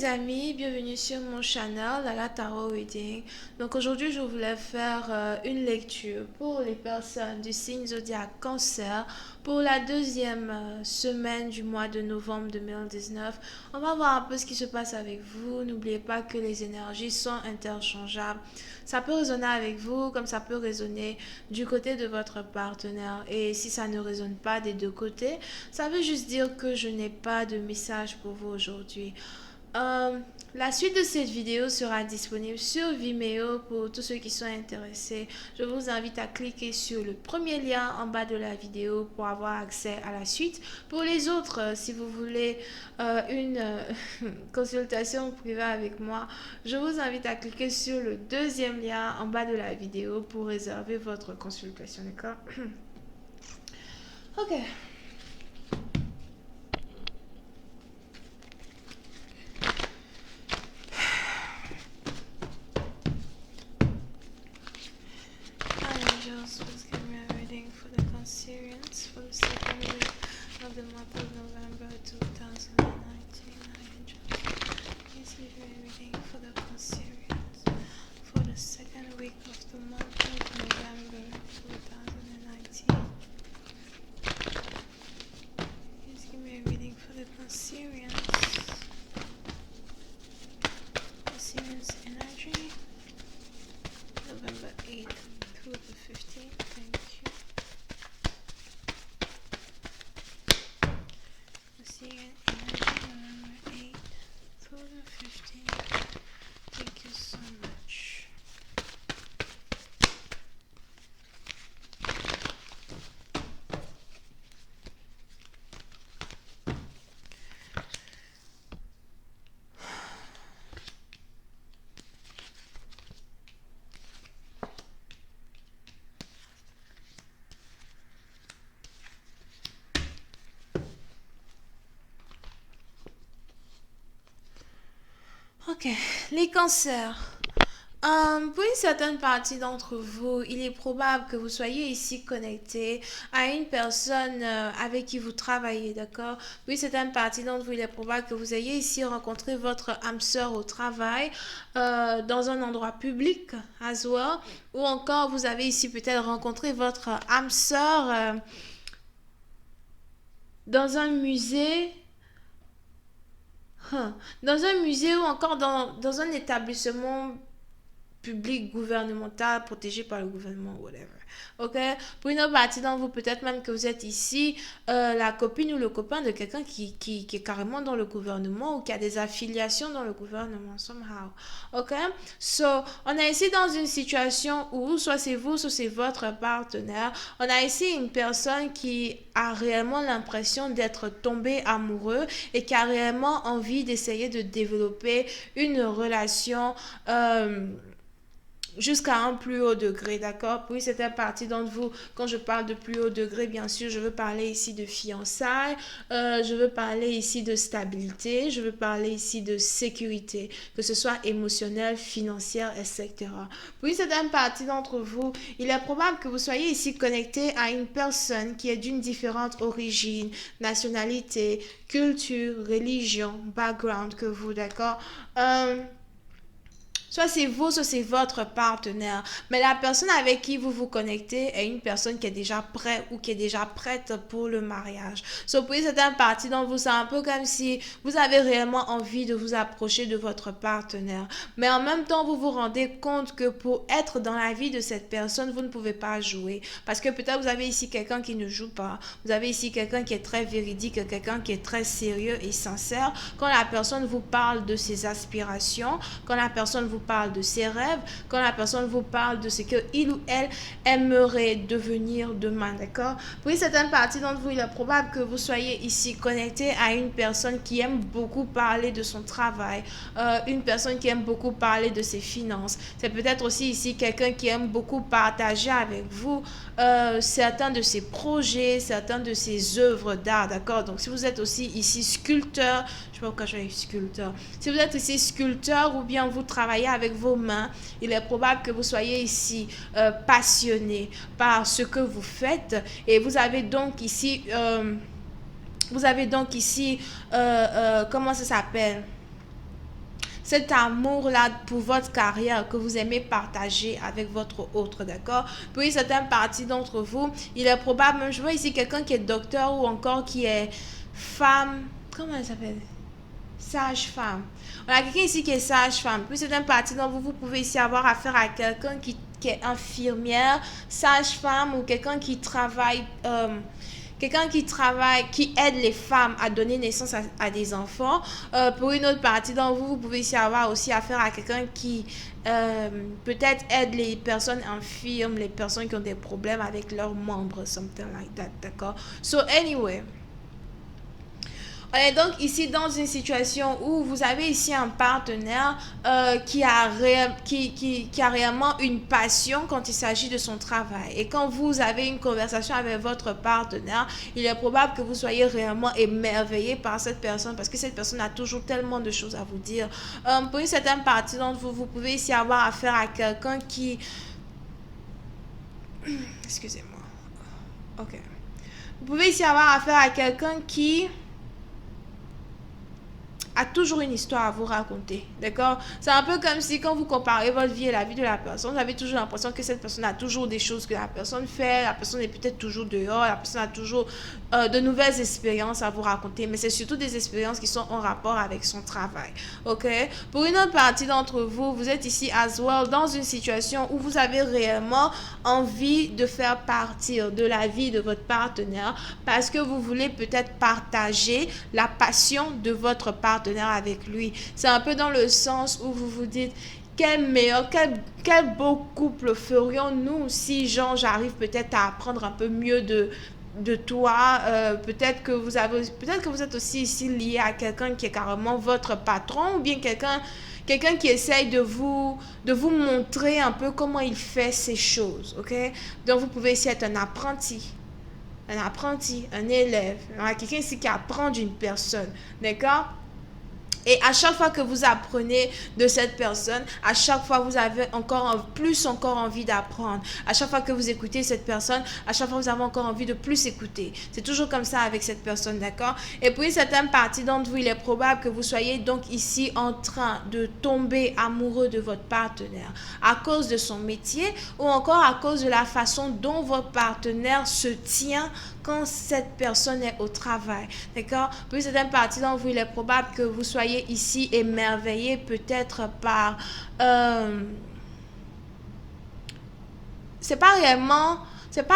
les amis, bienvenue sur mon channel Lala Tarot Reading. Donc aujourd'hui je voulais faire une lecture pour les personnes du signe zodiaque Cancer pour la deuxième semaine du mois de novembre 2019. On va voir un peu ce qui se passe avec vous. N'oubliez pas que les énergies sont interchangeables. Ça peut résonner avec vous comme ça peut résonner du côté de votre partenaire. Et si ça ne résonne pas des deux côtés, ça veut juste dire que je n'ai pas de message pour vous aujourd'hui. Euh, la suite de cette vidéo sera disponible sur Vimeo pour tous ceux qui sont intéressés. Je vous invite à cliquer sur le premier lien en bas de la vidéo pour avoir accès à la suite. Pour les autres, si vous voulez une consultation privée avec moi, je vous invite à cliquer sur le deuxième lien en bas de la vidéo pour réserver votre consultation, d'accord? Ok. Angels, please give me a reading for the Cancerians for the second week of the month of November 2019. Angels, please give me a reading for the Cancerians for the second week of the month of November 2019. Please give me a reading for the Cancerians. Cancerians energy, November 8th through the 15th. Thank you. Cancerian energy, November 8th through the 15th. Thank you so much. Ok, les cancers. Pour une certaine partie d'entre vous, il est probable que vous soyez ici connecté à une personne avec qui vous travaillez, d'accord? Pour une certaine partie d'entre vous, il est probable que vous ayez ici rencontré votre âme sœur au travail, dans un endroit public, as well, ou encore vous avez ici peut-être rencontré votre âme sœur dans un musée. Dans un musée ou encore dans un établissement public, gouvernemental, protégé par le gouvernement, whatever. Ok? Pour une autre partie d'entre vous, peut-être même que vous êtes ici, la copine ou le copain de quelqu'un qui est carrément dans le gouvernement ou qui a des affiliations dans le gouvernement, somehow. Ok? So, on est ici dans une situation où soit c'est vous, soit c'est votre partenaire. On a ici une personne qui a réellement l'impression d'être tombé amoureux et qui a réellement envie d'essayer de développer une relation jusqu'à un plus haut degré, d'accord? Puis c'était partie d'entre vous, quand je parle de plus haut degré, bien sûr, je veux parler ici de fiançailles, je veux parler ici de stabilité, je veux parler ici de sécurité, que ce soit émotionnelle, financière, etc. Puis certaines parties d'entre vous, il est probable que vous soyez ici connecté à une personne qui est d'une différente origine, nationalité, culture, religion, background que vous, d'accord? Soit c'est vous, soit c'est votre partenaire. Mais la personne avec qui vous vous connectez est une personne qui est déjà prête ou qui est déjà prête pour le mariage. So, pour certaines parties d'entre vous, c'est un peu comme si vous avez réellement envie de vous approcher de votre partenaire. Mais en même temps, vous vous rendez compte que pour être dans la vie de cette personne, vous ne pouvez pas jouer. Parce que peut-être vous avez ici quelqu'un qui ne joue pas. Vous avez ici quelqu'un qui est très véridique, quelqu'un qui est très sérieux et sincère. Quand la personne vous parle de ses aspirations, quand la personne vous parle de ses rêves, quand la personne vous parle de ce qu'il ou elle aimerait devenir demain, d'accord? Pour une certaine partie d'entre vous, il est probable que vous soyez ici connecté à une personne qui aime beaucoup parler de son travail, une personne qui aime beaucoup parler de ses finances. C'est peut-être aussi ici quelqu'un qui aime beaucoup partager avec vous certains de ses projets, certains de ses œuvres d'art, d'accord? Donc si vous êtes aussi ici sculpteur, je sais pas pourquoi je suis sculpteur. Si vous êtes ici sculpteur ou bien vous travaillez avec vos mains, il est probable que vous soyez ici passionné par ce que vous faites et vous avez donc ici comment ça s'appelle? cet amour-là pour votre carrière que vous aimez partager avec votre autre, d'accord? Puis certaines parties d'entre vous, il est probable, même je vois ici quelqu'un qui est docteur ou encore qui est femme, comment elle s'appelle? Sage-femme. On a quelqu'un ici qui est sage-femme. Puis c'est un parti dont vous pouvez ici avoir affaire à quelqu'un qui est infirmière, sage-femme ou quelqu'un qui travaille, qui aide les femmes à donner naissance à des enfants. Pour une autre partie d'entre vous, vous pouvez ici avoir aussi affaire à quelqu'un qui peut-être aide les personnes infirmes, les personnes qui ont des problèmes avec leurs membres, something like that, d'accord? So anyway, on est donc ici dans une situation où vous avez ici un partenaire qui a réellement une passion quand il s'agit de son travail. Et quand vous avez une conversation avec votre partenaire, il est probable que vous soyez réellement émerveillé par cette personne parce que cette personne a toujours tellement de choses à vous dire. Pour une certaine partie d'entre vous, vous pouvez ici avoir affaire à quelqu'un qui... Excusez-moi. Ok. Vous pouvez ici avoir affaire à quelqu'un qui a toujours une histoire à vous raconter, d'accord? C'est un peu comme si quand vous comparez votre vie et la vie de la personne, vous avez toujours l'impression que cette personne a toujours des choses que la personne fait, la personne est peut-être toujours dehors, la personne a toujours de nouvelles expériences à vous raconter, mais c'est surtout des expériences qui sont en rapport avec son travail, ok? Pour une autre partie d'entre vous, vous êtes ici as well dans une situation où vous avez réellement envie de faire partir de la vie de votre partenaire parce que vous voulez peut-être partager la passion de votre partenaire avec lui. C'est un peu dans le sens où vous vous dites quel beau couple ferions-nous si genre j'arrive peut-être à apprendre un peu mieux de toi, peut-être que vous êtes aussi ici lié à quelqu'un qui est carrément votre patron ou bien quelqu'un qui essaye de vous montrer un peu comment il fait ces choses, ok? Donc vous pouvez essayer d'être un apprenti, un élève, quelqu'un ici qui apprend d'une personne, d'accord? Et à chaque fois que vous apprenez de cette personne, à chaque fois vous avez encore envie d'apprendre. À chaque fois que vous écoutez cette personne, à chaque fois vous avez encore envie de plus écouter. C'est toujours comme ça avec cette personne, d'accord? Et puis certaines parties d'entre vous, il est probable que vous soyez donc ici en train de tomber amoureux de votre partenaire à cause de son métier ou encore à cause de la façon dont votre partenaire se tient quand cette personne est au travail, d'accord? Puis certaines parties d'entre vous, il est probable que vous soyez ici émerveillé peut-être par... c'est pas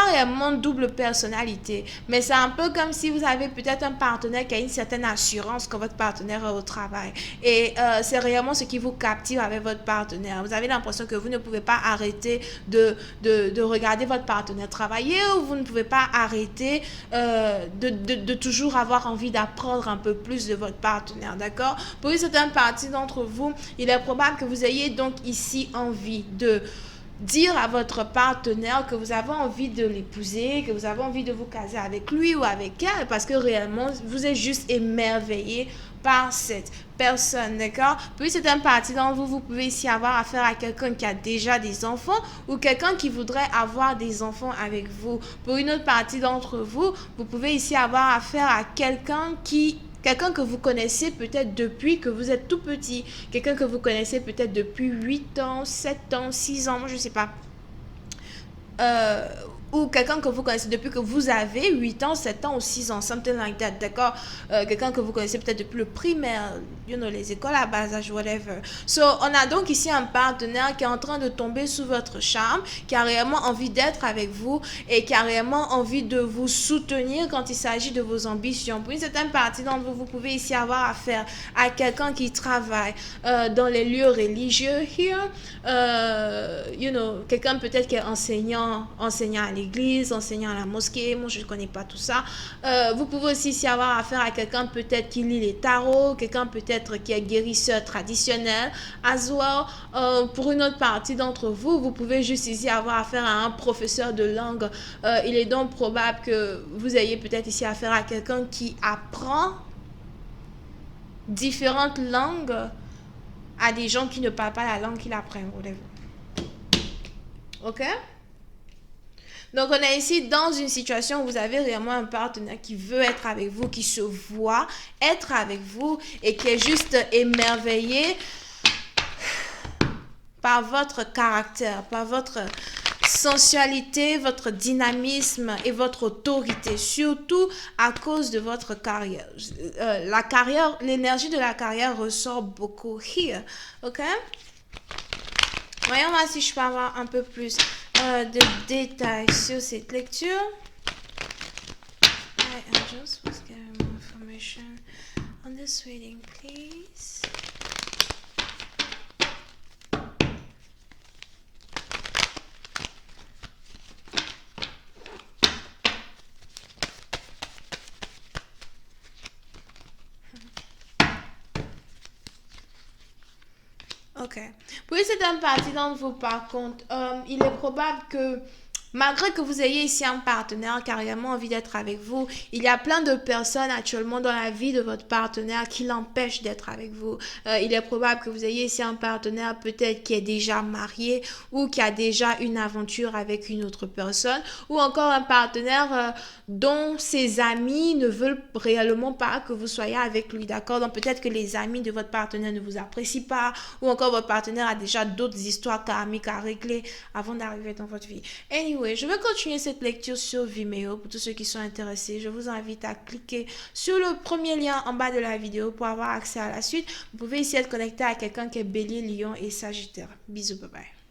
réellement double personnalité, mais c'est un peu comme si vous avez peut-être un partenaire qui a une certaine assurance quand votre partenaire est au travail. Et c'est réellement ce qui vous captive avec votre partenaire. Vous avez l'impression que vous ne pouvez pas arrêter de regarder votre partenaire travailler ou vous ne pouvez pas arrêter de toujours avoir envie d'apprendre un peu plus de votre partenaire, d'accord? Pour une certaine partie d'entre vous, il est probable que vous ayez donc ici envie de dire à votre partenaire que vous avez envie de l'épouser, que vous avez envie de vous caser avec lui ou avec elle parce que réellement vous êtes juste émerveillé par cette personne, d'accord? Puis c'est une partie d'entre vous, vous pouvez ici avoir affaire à quelqu'un qui a déjà des enfants ou quelqu'un qui voudrait avoir des enfants avec vous. Pour une autre partie d'entre vous, vous pouvez ici avoir affaire à quelqu'un que vous connaissez peut-être depuis que vous êtes tout petit. Quelqu'un que vous connaissez peut-être depuis 8 ans, 7 ans, 6 ans, je ne sais pas. Ou quelqu'un que vous connaissez depuis que vous avez 8 ans, 7 ans ou 6 ans, something like that, d'accord? Quelqu'un que vous connaissez peut-être depuis le primaire, les écoles à bas âge, whatever. So, on a donc ici un partenaire qui est en train de tomber sous votre charme, qui a réellement envie d'être avec vous et qui a réellement envie de vous soutenir quand il s'agit de vos ambitions. Pour une certaine partie d'entre vous, vous pouvez ici avoir affaire à quelqu'un qui travaille dans les lieux religieux, here, quelqu'un peut-être qui est enseignant à l'église, enseignant à la mosquée. Moi, je ne connais pas tout ça. Vous pouvez aussi avoir affaire à quelqu'un peut-être qui lit les tarots, quelqu'un peut-être qui est guérisseur traditionnel. As well, pour une autre partie d'entre vous, vous pouvez juste ici avoir affaire à un professeur de langue. Il est donc probable que vous ayez peut-être ici affaire à quelqu'un qui apprend différentes langues à des gens qui ne parlent pas la langue qu'il apprend. Ok? Donc, on est ici dans une situation où vous avez réellement un partenaire qui veut être avec vous, qui se voit être avec vous et qui est juste émerveillé par votre caractère, par votre sensualité, votre dynamisme et votre autorité, surtout à cause de votre carrière. La carrière, l'énergie de la carrière ressort beaucoup here, ok? Voyons voir si je peux avoir un peu plus de détails sur cette lecture. I am just was getting more information on this reading, please. Ok. Puis c'est un parti d'entre vous, par contre, il est probable que malgré que vous ayez ici un partenaire qui a réellement envie d'être avec vous, il y a plein de personnes actuellement dans la vie de votre partenaire qui l'empêchent d'être avec vous. Il est probable que vous ayez ici un partenaire peut-être qui est déjà marié ou qui a déjà une aventure avec une autre personne, ou encore un partenaire dont ses amis ne veulent réellement pas que vous soyez avec lui, d'accord? Donc peut-être que les amis de votre partenaire ne vous apprécient pas, ou encore votre partenaire a déjà d'autres histoires karmiques à régler avant d'arriver dans votre vie. Anyway, je vais continuer cette lecture sur Vimeo pour tous ceux qui sont intéressés. Je vous invite à cliquer sur le premier lien en bas de la vidéo pour avoir accès à la suite. Vous pouvez ici être connecté à quelqu'un qui est Bélier, Lion et Sagittaire. Bisous, bye bye.